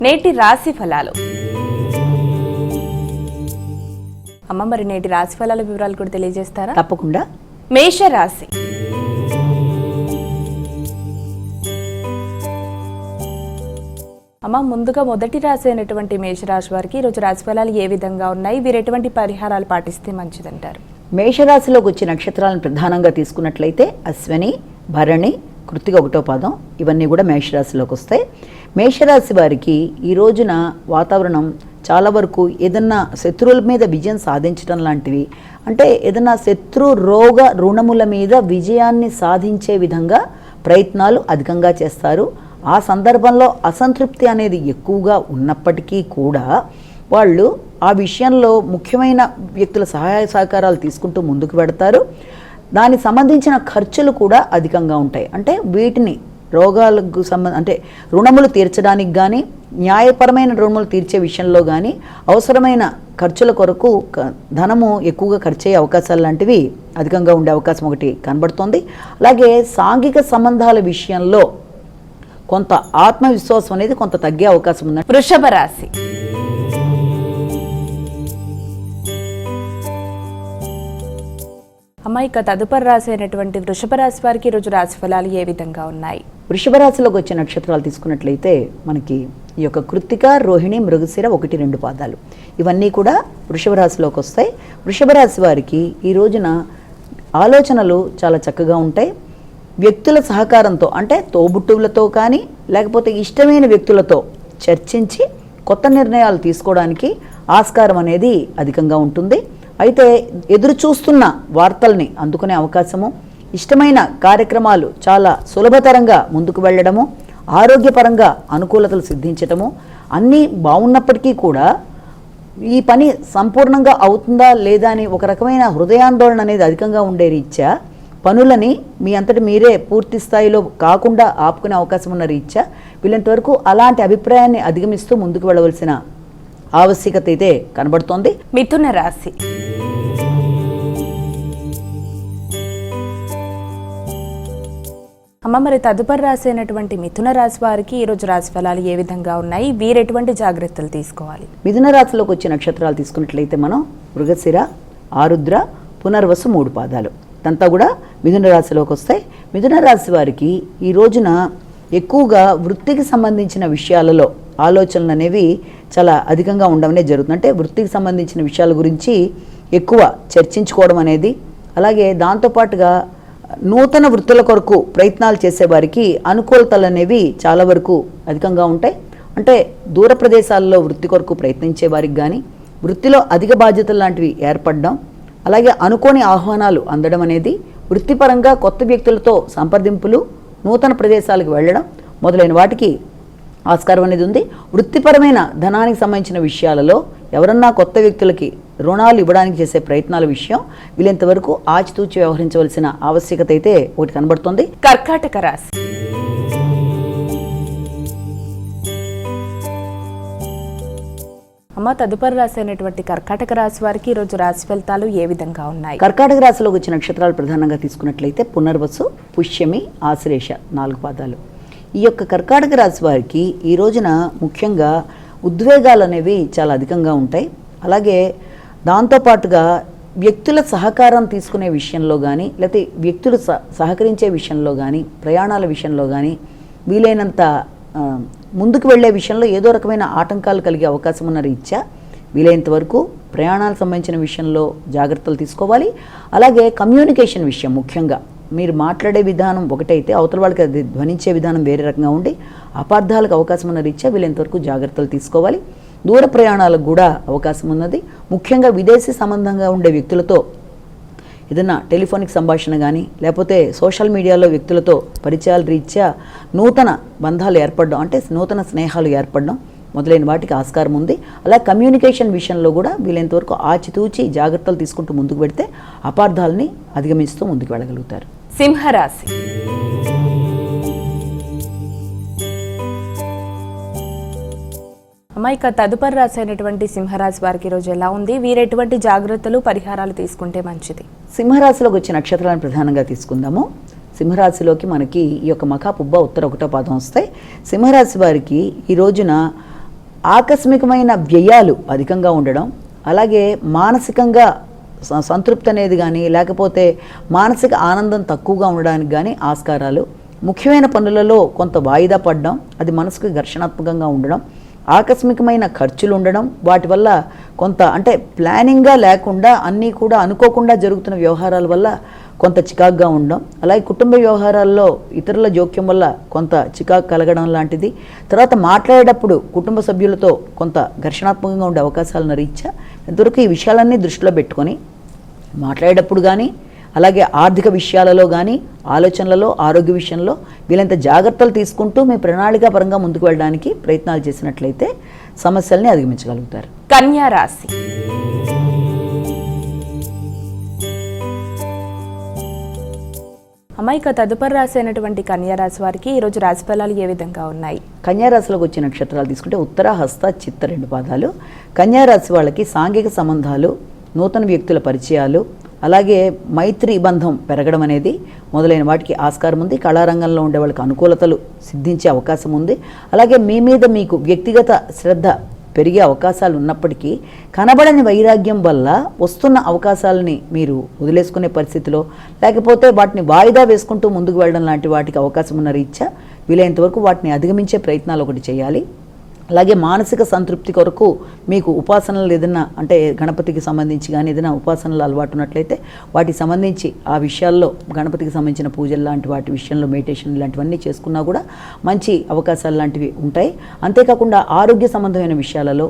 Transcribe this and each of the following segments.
నేటి రాశి ఫలాలు. అమ్మ, మరి నేటి రాశి ఫలాల వివరాలు కూడా తెలియజేస్తారా? తప్పకుండా. మేషరాశి. అమ్మ, ముందుగా మొదటి రాశి అయినటువంటి మేషరాశి వారికి ఈరోజు రాశి ఫలాలు ఏ విధంగా ఉన్నాయి? వీరు ఎటువంటి పరిహారాలు పాటిస్తే మంచిదంటారు? మేషరాశిలోకి వచ్చే నక్షత్రాలను ప్రధానంగా తీసుకున్నట్లయితే అశ్విని, భరణి, కృత్తిక 1వ పాదం ఇవన్నీ కూడా మేషరాశిలోకి వస్తాయి. మేషరాశి వారికి ఈ రోజున వాతావరణం చాలా వరకు ఏదన్నా శత్రువుల మీద విజయం సాధించడం లాంటివి, అంటే ఏదన్నా శత్రు రోగ రుణముల మీద విజయాన్ని సాధించే విధంగా ప్రయత్నాలు అధికంగా చేస్తారు. ఆ సందర్భంలో అసంతృప్తి అనేది ఎక్కువగా ఉన్నప్పటికీ కూడా వాళ్ళు ఆ విషయంలో ముఖ్యమైన వ్యక్తుల సహాయ సహకారాలు తీసుకుంటూ ముందుకు పెడతారు. దానికి సంబంధించిన ఖర్చులు కూడా అధికంగా ఉంటాయి. అంటే వీటిని రోగాలకు అంటే రుణములు తీర్చడానికి కానీ, న్యాయపరమైన రుణములు తీర్చే విషయంలో కానీ అవసరమైన ఖర్చుల కొరకు ధనము ఎక్కువగా ఖర్చు అయ్యే అవకాశాలు లాంటివి అధికంగా ఉండే అవకాశం ఒకటి కనబడుతోంది. అలాగే సాంఘిక సంబంధాల విషయంలో కొంత ఆత్మవిశ్వాసం అనేది కొంత తగ్గే అవకాశం ఉంది. వృషభ రాశి. అమ్మ, ఇక తదుపరి రాశి అయినటువంటి వృషభ రాశి వారికి ఈరోజు రాశి ఫలాలు ఏ విధంగా ఉన్నాయి? వృషభ రాశిలోకి వచ్చే నక్షత్రాలు తీసుకున్నట్లయితే మనకి ఈ యొక్క కృత్తిక, రోహిణి, మృగశిర 1, 2 పాదాలు ఇవన్నీ కూడా వృషభ రాశిలోకి వస్తాయి. వృషభ రాశి వారికి ఈ రోజున ఆలోచనలు చాలా చక్కగా ఉంటాయి. వ్యక్తుల సహకారంతో, అంటే తోబుట్టువులతో కానీ లేకపోతే ఇష్టమైన వ్యక్తులతో చర్చించి కొత్త నిర్ణయాలు తీసుకోవడానికి ఆస్కారం అనేది అధికంగా ఉంటుంది. అయితే ఎదురు చూస్తున్న వార్తల్ని అందుకునే అవకాశము, ఇష్టమైన కార్యక్రమాలు చాలా సులభతరంగా ముందుకు వెళ్ళడము, ఆరోగ్యపరంగా అనుకూలతలు సిద్ధించటము అన్నీ బాగున్నప్పటికీ కూడా ఈ పని సంపూర్ణంగా అవుతుందా లేదా అని ఒక రకమైన హృదయాందోళన అనేది అధికంగా ఉండే రీత్యా పనులని మీ అంతటి మీరే పూర్తి స్థాయిలో కాకుండా ఆపుకునే అవకాశం ఉన్న రీత్యా వీళ్ళంతవరకు అలాంటి అభిప్రాయాన్ని అధిగమిస్తూ ముందుకు వెళ్ళవలసిన ఆవశ్యకత అయితే కనబడుతోంది. మిథున రాశి. అమ్మ, మరి తదుపరి రాశి అయినటువంటి మిథున రాశి వారికి ఈరోజు రాశి ఫలాలు ఏ విధంగా ఉన్నాయి? వీరు ఎటువంటి జాగ్రత్తలు తీసుకోవాలి? మిథున రాశిలోకి వచ్చే నక్షత్రాలు తీసుకున్నట్లయితే మనం మృగశిర, ఆరుద్ర, పునర్వసు 3 పాదాలు ఇదంతా కూడా మిథున రాశిలోకి వస్తాయి. మిథున రాశి వారికి ఈ రోజున ఎక్కువగా వృత్తికి సంబంధించిన విషయాలలో ఆలోచనలు అనేవి చాలా అధికంగా ఉండవనే జరుగుతుంది. అంటే వృత్తికి సంబంధించిన విషయాల గురించి ఎక్కువ చర్చించుకోవడం అనేది, అలాగే దాంతోపాటుగా నూతన వృత్తుల కొరకు ప్రయత్నాలు చేసేవారికి అనుకూలతలు అనేవి చాలా వరకు అధికంగా ఉంటాయి. అంటే దూర ప్రదేశాల్లో వృత్తి కొరకు ప్రయత్నించే వారికి కానీ, వృత్తిలో అధిక బాధ్యతలు లాంటివి ఏర్పడడం, అలాగే అనుకోని ఆహ్వానాలు అందడం అనేది, వృత్తిపరంగా కొత్త వ్యక్తులతో సంప్రదింపులు, నూతన ప్రదేశాలకు వెళ్ళడం మొదలైన వాటికి ఆస్కారం అనేది ఉంది. వృత్తిపరమైన ధనానికి సంబంధించిన విషయాలలో ఎవరన్నా కొత్త వ్యక్తులకి రుణాలు ఇవ్వడానికి చేసే ప్రయత్నాల విషయం వీళ్ళంతవరకు ఆచితూచి వ్యవహరించవలసిన ఆవశ్యకత అయితే ఒకటి కనబడుతుంది. కర్కాటక రాశి. అమ్మ, తదుపరి రాశి అయినటువంటి కర్కాటక రాశి వారికి ఈరోజు రాశి ఫలితాలు ఏ విధంగా ఉన్నాయి? కర్కాటక రాశిలోకి వచ్చిన నక్షత్రాలు ప్రధానంగా తీసుకున్నట్లయితే పునర్వసు, పుష్యమి, ఆశ్లేష 4 పాదాలు. ఈ యొక్క కర్కాటక రాశి వారికి ఈ రోజున ముఖ్యంగా ఉద్వేగాలు అనేవి చాలా అధికంగా ఉంటాయి. అలాగే దాంతోపాటుగా వ్యక్తుల సహకారం తీసుకునే విషయంలో కానీ, లేకపోతే వ్యక్తులు సహకరించే విషయంలో కానీ, ప్రయాణాల విషయంలో కానీ వీలైనంత ముందుకు వెళ్ళే విషయంలో ఏదో రకమైన ఆటంకాలు కలిగే అవకాశం ఉన్న రీత్యా వీలైనంత వరకు ప్రయాణాలకు సంబంధించిన విషయంలో జాగ్రత్తలు తీసుకోవాలి. అలాగే కమ్యూనికేషన్ విషయం, ముఖ్యంగా మీరు మాట్లాడే విధానం ఒకటైతే అవతల వాళ్ళకి అది ధ్వనించే విధానం వేరే రకంగా ఉండి అపార్థాలకు అవకాశం ఉన్న రీత్యా వీలైనంతవరకు జాగ్రత్తలు తీసుకోవాలి. దూర ప్రయాణాలకు కూడా అవకాశం ఉన్నది. ముఖ్యంగా విదేశీ సంబంధంగా ఉండే వ్యక్తులతో ఏదైనా టెలిఫోనిక్ సంభాషణ కానీ, లేకపోతే సోషల్ మీడియాలో వ్యక్తులతో పరిచయాల రీత్యా నూతన బంధాలు ఏర్పడడం, అంటే నూతన స్నేహాలు ఏర్పడడం మొదలైన వాటికి ఆస్కారం ఉంది. అలా కమ్యూనికేషన్ విషయంలో కూడా వీలైనంతవరకు ఆచితూచి జాగ్రత్తలు తీసుకుంటూ ముందుకు పెడితే అపార్థాలని అధిగమిస్తూ ముందుకు వెళ్ళగలుగుతారు. సింహరాశి. అమ్మాయిక తదుపరి రాశి అయినటువంటి సింహరాశి వారికి ఈరోజు ఎలా ఉంది? వీరు ఎటువంటి జాగ్రత్తలు పరిహారాలు తీసుకుంటే మంచిది? సింహరాశిలోకి వచ్చే నక్షత్రాలను ప్రధానంగా తీసుకుందాము. సింహరాశిలోకి మనకి ఈ యొక్క మఖా పుబ్బ ఉత్తర 1వ పాదం వస్తాయి. సింహరాశి వారికి ఈ రోజున ఆకస్మికమైన వ్యయాలు అధికంగా ఉండడం, అలాగే మానసికంగా సంతృప్తి అనేది కానీ లేకపోతే మానసిక ఆనందం తక్కువగా ఉండడానికి కానీ ఆస్కారాలు, ముఖ్యమైన పనులలో కొంత వాయిదా పడడం, అది మనసుకు ఘర్షణాత్మకంగా ఉండడం, ఆకస్మికమైన ఖర్చులు ఉండడం, వాటి వల్ల కొంత అంటే ప్లానింగ్గా లేకుండా అన్నీ కూడా అనుకోకుండా జరుగుతున్న వ్యవహారాల వల్ల కొంత చికాకుగా ఉండడం, అలాగే కుటుంబ వ్యవహారాల్లో ఇతరుల జోక్యం వల్ల కొంత చికాకు కలగడం లాంటిది, తర్వాత మాట్లాడేటప్పుడు కుటుంబ సభ్యులతో కొంత ఘర్షణాత్మకంగా ఉండే అవకాశాలను రీత్యా ఇంతవరకు ఈ విషయాలన్నీ దృష్టిలో పెట్టుకొని మాట్లాడేటప్పుడు కానీ అలాగే ఆర్థిక విషయాలలో కానీ ఆలోచనలలో ఆరోగ్య విషయంలో వీళ్ళంత జాగ్రత్తలు తీసుకుంటూ మీ ప్రణాళికాపరంగా ముందుకు వెళ్ళడానికి ప్రయత్నాలు చేసినట్లయితే సమస్యల్ని అధిగమించగలుగుతారు. కన్యా రాశి. అమ్మాయిక తదుపరి రాశి అయినటువంటి కన్యా రాశి వారికి ఈరోజు రాశి ఫలాలు ఏ విధంగా ఉన్నాయి? కన్యా రాశిలోకి వచ్చే నక్షత్రాలు తీసుకుంటే ఉత్తర, హస్త, చిత్త 2 పాదాలు. కన్యా రాశి వాళ్ళకి సాంఘిక సంబంధాలు, నూతన వ్యక్తుల పరిచయాలు, అలాగే మైత్రి బంధం పెరగడం అనేది మొదలైన వాటికి ఆస్కారం ఉంది. కళారంగంలో ఉండే వాళ్ళకి అనుకూలతలు సిద్ధించే అవకాశం ఉంది. అలాగే మీ మీద మీకు వ్యక్తిగత శ్రద్ధ పెరిగే అవకాశాలు ఉన్నప్పటికీ కనబడని వైరాగ్యం వల్ల వస్తున్న అవకాశాలని మీరు వదిలేసుకునే పరిస్థితిలో, లేకపోతే వాటిని వాయిదా వేసుకుంటూ ముందుకు వెళ్ళడం లాంటి వాటికి అవకాశం ఉన్న రీత్యా వీలైనంత వరకు వాటిని అధిగమించే ప్రయత్నాలు ఒకటి చేయాలి. అలాగే మానసిక సంతృప్తి కొరకు మీకు ఉపాసనలు ఏదైనా అంటే గణపతికి సంబంధించి కానీ ఏదైనా ఉపాసనలు అలవాటు ఉన్నట్లయితే వాటికి సంబంధించి ఆ విషయాల్లో గణపతికి సంబంధించిన పూజలు లాంటి వాటి విషయంలో మెడిటేషన్ ఇలాంటివన్నీ చేసుకున్నా కూడా మంచి అవకాశాలు లాంటివి ఉంటాయి. అంతేకాకుండా ఆరోగ్య సంబంధమైన విషయాలలో,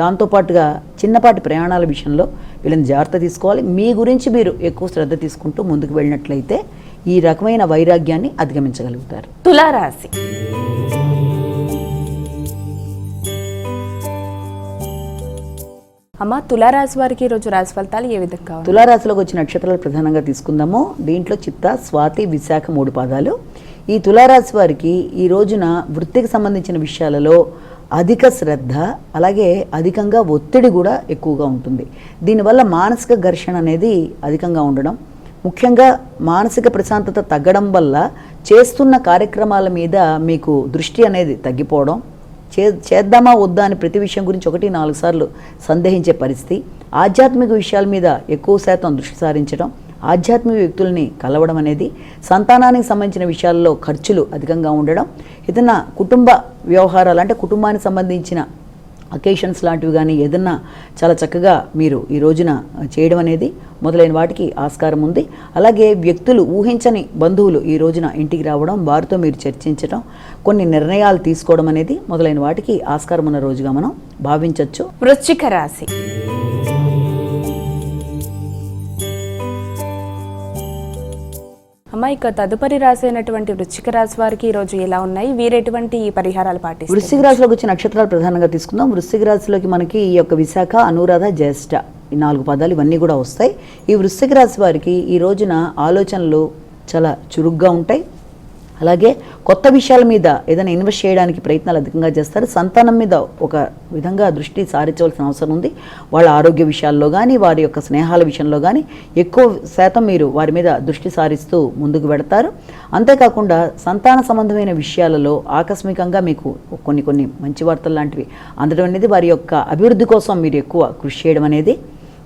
దాంతోపాటుగా చిన్నపాటి ప్రయాణాల విషయంలో వీళ్ళని జాగ్రత్త తీసుకోవాలి. మీ గురించి మీరు ఎక్కువ శ్రద్ధ తీసుకుంటూ ముందుకు వెళ్ళినట్లయితే ఈ రకమైన వైరాగ్యాన్ని అధిగమించగలుగుతారు. తులారాశి. అమ్మ, తులారాశి వారికి ఈరోజు రాశి ఫలితాలు ఏ విధంగా ఉన్నాయి? తులారాశిలోకి వచ్చిన నక్షత్రాలు ప్రధానంగా తీసుకుందాము. దీంట్లో చిత్త, స్వాతి, విశాఖ 3 పాదాలు. ఈ తులారాశి వారికి ఈ రోజున వృత్తికి సంబంధించిన విషయాలలో అధిక శ్రద్ధ, అలాగే అధికంగా ఒత్తిడి కూడా ఎక్కువగా ఉంటుంది. దీనివల్ల మానసిక ఘర్షణ అనేది అధికంగా ఉండడం, ముఖ్యంగా మానసిక ప్రశాంతత తగ్గడం వల్ల చేస్తున్న కార్యక్రమాల మీద మీకు దృష్టి అనేది తగ్గిపోవడం, చేద్దామా వద్దా అని ప్రతి విషయం గురించి 1-4 సార్లు సందేహించే పరిస్థితి, ఆధ్యాత్మిక విషయాల మీద ఎక్కువ శాతం దృష్టి సారించడం, ఆధ్యాత్మిక వ్యక్తుల్ని కలవడం అనేది, సంతానానికి సంబంధించిన విషయాల్లో ఖర్చులు అధికంగా ఉండడం, ఏదైనా కుటుంబ వ్యవహారాలు అంటే కుటుంబానికి సంబంధించిన అకేషన్స్ లాంటివి కానీ ఏదన్నా చాలా చక్కగా మీరు ఈ రోజున చేయడం అనేది మొదలైన వాటికి ఆస్కారం ఉంది. అలాగే వ్యక్తులు, ఊహించని బంధువులు ఈ రోజున ఇంటికి రావడం, వారితో మీరు చర్చించడం, కొన్ని నిర్ణయాలు తీసుకోవడం అనేది మొదలైన వాటికి ఆస్కారం ఉన్న రోజుగా మనం భావించవచ్చు. వృశ్చిక రాశి. అమ్మ, ఇక తదుపరి రాశి అయినటువంటి వృశ్చిక రాశి వారికి ఈరోజు ఎలా ఉన్నాయి? వీరెటువంటి పరిహారాలు పాటిస్తారు? వృశ్చిక రాశిలోకి వచ్చిన నక్షత్రాలు ప్రధానంగా తీసుకుందాం. వృశ్చిక రాశిలోకి మనకి ఈ యొక్క విశాఖ, అనురాధ, జ్యేష్ఠ ఈ 4 పాదాలు ఇవన్నీ కూడా వస్తాయి. ఈ వృశ్చిక రాశి వారికి ఈ రోజున ఆలోచనలు చాలా చురుగ్గా ఉంటాయి. అలాగే కొత్త విషయాల మీద ఏదైనా ఇన్వెస్ట్ చేయడానికి ప్రయత్నాలు అధికంగా చేస్తారు. సంతానం మీద ఒక విధంగా దృష్టి సారించవలసిన అవసరం ఉంది. వాళ్ళ ఆరోగ్య విషయాల్లో కానీ వారి యొక్క స్నేహాల విషయంలో కానీ ఎక్కువ శాతం మీరు వారి మీద దృష్టి సారిస్తూ ముందుకు పెడతారు. అంతేకాకుండా సంతాన సంబంధమైన విషయాలలో ఆకస్మికంగా మీకు కొన్ని మంచి వార్తలు లాంటివి అందడం అనేది, వారి యొక్క అభివృద్ధి కోసం మీరు ఎక్కువ కృషి చేయడం అనేది,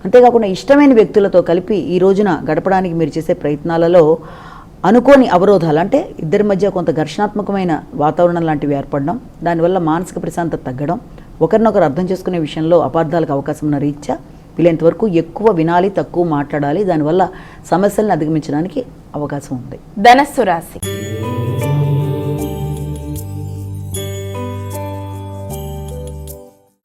అంతేకాకుండా ఇష్టమైన వ్యక్తులతో కలిపి ఈ రోజున గడపడానికి మీరు చేసే ప్రయత్నాలలో అనుకోని అవరోధాలు అంటే ఇద్దరి మధ్య కొంత ఘర్షణాత్మకమైన వాతావరణం లాంటివి ఏర్పడడం, దానివల్ల మానసిక ప్రశాంతత తగ్గడం, ఒకరినొకరు అర్థం చేసుకునే విషయంలో అపార్థాలకు అవకాశం ఉన్న రీత్యా వీలైనంత వరకు ఎక్కువ వినాలి, తక్కువ మాట్లాడాలి. దానివల్ల సమస్యలను అధిగమించడానికి అవకాశం ఉంది. ధనస్సు రాశి.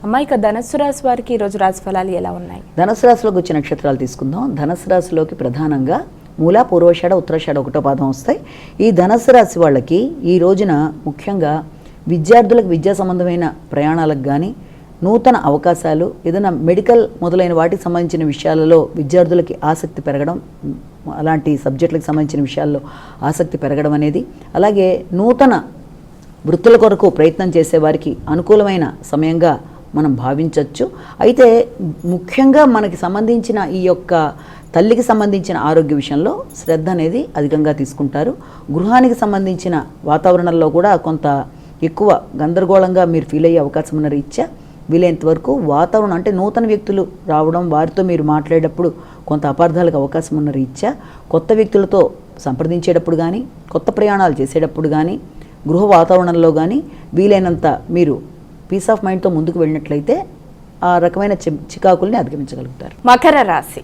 అమ్మ, ఇక ధనస్సు రాశి వారికి ఈరోజు రాశి ఫలాలు ఎలా ఉన్నాయి? ధనస్సు రాశిలోకి వచ్చిన నక్షత్రాలు తీసుకుందాం. ధనస్సు రాశిలోకి ప్రధానంగా మూల, పూర్వషాఢ, ఉత్తరాషాఢ 1వ పాదం వస్తాయి. ఈ ధనస్సు రాశి వాళ్ళకి ఈ రోజున ముఖ్యంగా విద్యార్థులకు విద్యా సంబంధమైన ప్రయాణాలకు కానీ, నూతన అవకాశాలు, ఏదైనా మెడికల్ మొదలైన వాటికి సంబంధించిన విషయాలలో విద్యార్థులకి ఆసక్తి పెరగడం, అలాంటి సబ్జెక్టులకు సంబంధించిన విషయాల్లో ఆసక్తి పెరగడం అనేది, అలాగే నూతన వృత్తుల కొరకు ప్రయత్నం చేసేవారికి అనుకూలమైన సమయంగా మనం భావించవచ్చు. అయితే ముఖ్యంగా మనకి సంబంధించిన ఈ యొక్క తల్లికి సంబంధించిన ఆరోగ్య విషయంలో శ్రద్ధ అనేది అధికంగా తీసుకుంటారు. గృహానికి సంబంధించిన వాతావరణంలో కూడా కొంత ఎక్కువ గందరగోళంగా మీరు ఫీల్ అయ్యే అవకాశం ఉన్న రీత్యా వీలైనంత వరకు వాతావరణం అంటే నూతన వ్యక్తులు రావడం, వారితో మీరు మాట్లాడేటప్పుడు కొంత అపార్థాలకు అవకాశం ఉన్న రీత్యా కొత్త వ్యక్తులతో సంప్రదించేటప్పుడు కానీ, కొత్త ప్రయాణాలు చేసేటప్పుడు కానీ, గృహ వాతావరణంలో కానీ వీలైనంత మీరు పీస్ ఆఫ్ మైండ్తో ముందుకు వెళ్ళినట్లయితే ఆ రకమైన చికాకుల్ని అధిగమించగలుగుతారు. మకర రాశి.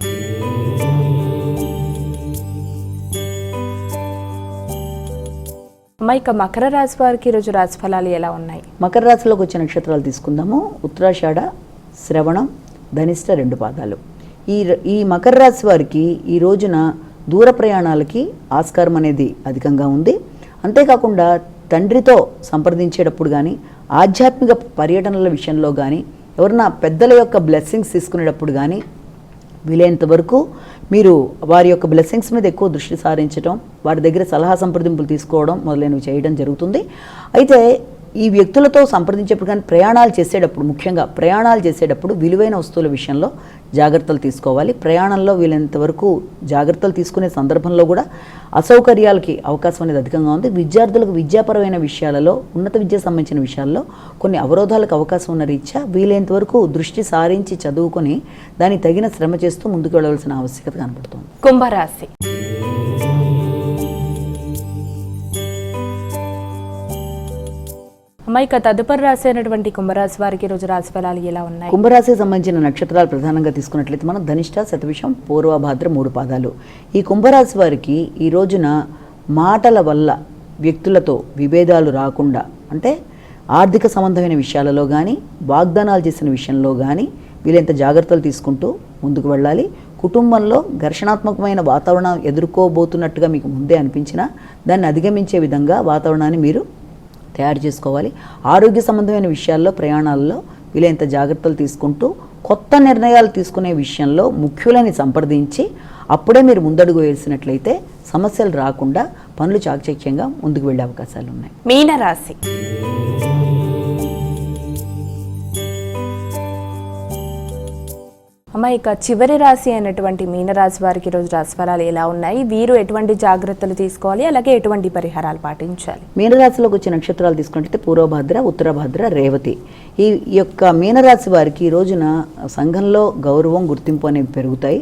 ఇక మకర రాశి వారికి ఈరోజు రాశి ఫలాలు ఎలా ఉన్నాయి? మకర రాశిలోకి వచ్చే నక్షత్రాలు తీసుకుందాము. ఉత్తరాషాఢ, శ్రవణం, ధనిష్ట 2 పాదాలు. ఈ మకర రాశి వారికి ఈ రోజున దూర ప్రయాణాలకి ఆస్కారం అనేది అధికంగా ఉంది. అంతేకాకుండా తండ్రితో సంప్రదించేటప్పుడు కానీ, ఆధ్యాత్మిక పర్యటనల విషయంలో కానీ, ఎవరన్నా పెద్దల యొక్క బ్లెస్సింగ్స్ తీసుకునేటప్పుడు కానీ వీలైనంత వరకు మీరు వారి యొక్క బ్లెస్సింగ్స్ మీద ఎక్కువ దృష్టి సారించడం, వారి దగ్గర సలహా సంప్రదింపులు తీసుకోవడం మొదలైనవి చేయడం జరుగుతుంది. అయితే ఈ వ్యక్తులతో సంప్రదించేప్పుడు కానీ ప్రయాణాలు చేసేటప్పుడు, ముఖ్యంగా ప్రయాణాలు చేసేటప్పుడు విలువైన వస్తువుల విషయంలో జాగ్రత్తలు తీసుకోవాలి. ప్రయాణంలో వీలైనంత వరకు జాగ్రత్తలు తీసుకునే సందర్భంలో కూడా అసౌకర్యాలకి అవకాశం అనేది అధికంగా ఉంది. విద్యార్థులకు విద్యాపరమైన విషయాలలో, ఉన్నత విద్యకు సంబంధించిన విషయాల్లో కొన్ని అవరోధాలకు అవకాశం ఉన్న రీత్యా వీలైనంత వరకు దృష్టి సారించి చదువుకొని దానికి తగిన శ్రమ చేస్తూ ముందుకు వెళ్ళవలసిన ఆవశ్యకత కనబడుతుంది. కుంభరాశి. ఇక తదుపరి రాశి అయినటువంటి కుంభరాశి వారికి రోజు రాశి ఫలాలు ఎలా ఉన్నాయి? కుంభరాశికి సంబంధించిన నక్షత్రాలు ప్రధానంగా తీసుకున్నట్లయితే మనం ధనిష్ట, శతభిషం, పూర్వభాద్ర 3 పాదాలు. ఈ కుంభరాశి వారికి ఈ రోజున మాటల వల్ల వ్యక్తులతో విభేదాలు రాకుండా, అంటే ఆర్థిక సంబంధమైన విషయాలలో కానీ, వాగ్దానాలు చేసిన విషయంలో కానీ వీలైనంత జాగ్రత్తలు తీసుకుంటూ ముందుకు వెళ్ళాలి. కుటుంబంలో ఘర్షణాత్మకమైన వాతావరణం ఎదుర్కోబోతున్నట్టుగా మీకు ముందే అనిపించినా దాన్ని అధిగమించే విధంగా వాతావరణాన్ని మీరు తయారు చేసుకోవాలి. ఆరోగ్య సంబంధమైన విషయాల్లో, ప్రయాణాల్లో వీలైనంత జాగ్రత్తలు తీసుకుంటూ కొత్త నిర్ణయాలు తీసుకునే విషయంలో ముఖ్యులని సంప్రదించి అప్పుడే మీరు ముందడుగు వేసినట్లయితే సమస్యలు రాకుండా పనులు చాకచక్యంగా ముందుకు వెళ్ళే అవకాశాలు ఉన్నాయి. మీనరాశి. ఇక చివరి రాశి అయినటువంటి మీనరాశి వారికి ఈరోజు రాశి ఫలాలు ఎలా ఉన్నాయి? వీరు ఎటువంటి జాగ్రత్తలు తీసుకోవాలి, అలాగే ఎటువంటి పరిహారాలు పాటించాలి? మీనరాశిలోకి వచ్చే నక్షత్రాలు తీసుకుంటే పూర్వభాద్ర, ఉత్తరభాద్ర, రేవతి. ఈ యొక్క మీనరాశి వారికి ఈ రోజున సంఘంలో గౌరవం, గుర్తింపు అనేవి పెరుగుతాయి.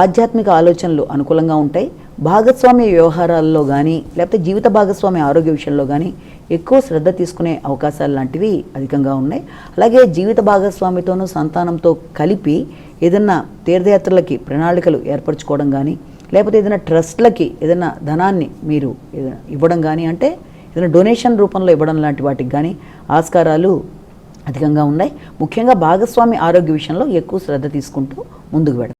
ఆధ్యాత్మిక ఆలోచనలు అనుకూలంగా ఉంటాయి. భాగస్వామ్య వ్యవహారాల్లో కానీ, లేకపోతే జీవిత భాగస్వామి ఆరోగ్య విషయంలో కానీ ఎక్కువ శ్రద్ధ తీసుకునే అవకాశాలు లాంటివి అధికంగా ఉన్నాయి. అలాగే జీవిత భాగస్వామితోనూ సంతానంతో కలిపి ఏదైనా తీర్థయాత్రలకి ప్రణాళికలు ఏర్పరచుకోవడం కానీ, లేకపోతే ఏదైనా ట్రస్ట్లకి ఏదైనా ధనాన్ని మీరు ఇవ్వడం కానీ, అంటే ఏదైనా డొనేషన్ రూపంలో ఇవ్వడం లాంటి వాటికి కానీ ఆస్కారాలు అధికంగా ఉన్నాయి. ముఖ్యంగా భాగస్వామి ఆరోగ్య విషయంలో ఎక్కువ శ్రద్ధ తీసుకుంటూ ముందుకు వెళ్ళాలి.